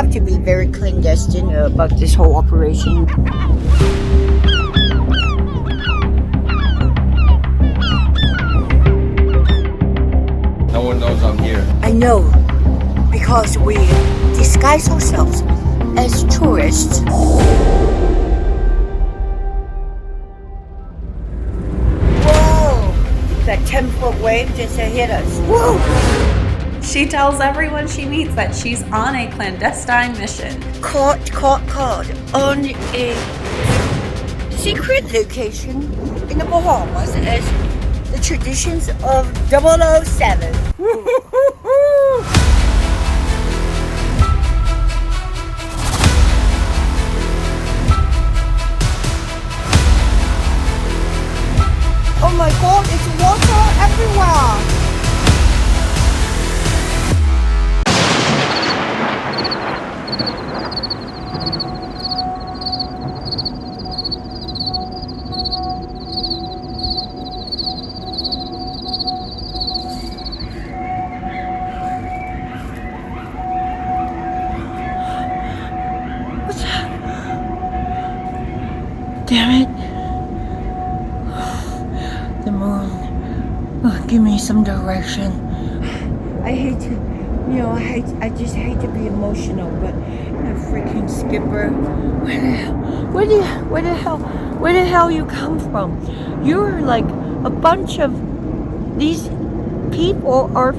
have to be very clandestine about this whole operation. No one knows I'm here. I know, because we disguise ourselves as tourists. Whoa! That 10-foot wave just hit us. Whoa! She tells everyone she meets that she's on a clandestine mission. Caught on a secret location in the Bahamas as the traditions of 007. Oh my god, it's water everywhere! What's that? Damn it. The moon. Oh, give me some direction. I hate to, I just hate to be emotional, but that freaking skipper, where the hell you come from? You're like a bunch of these people are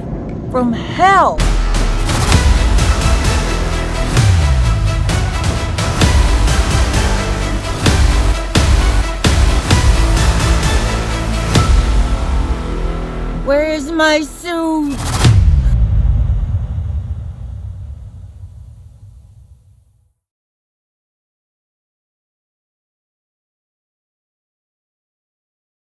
from hell. Where is my suit?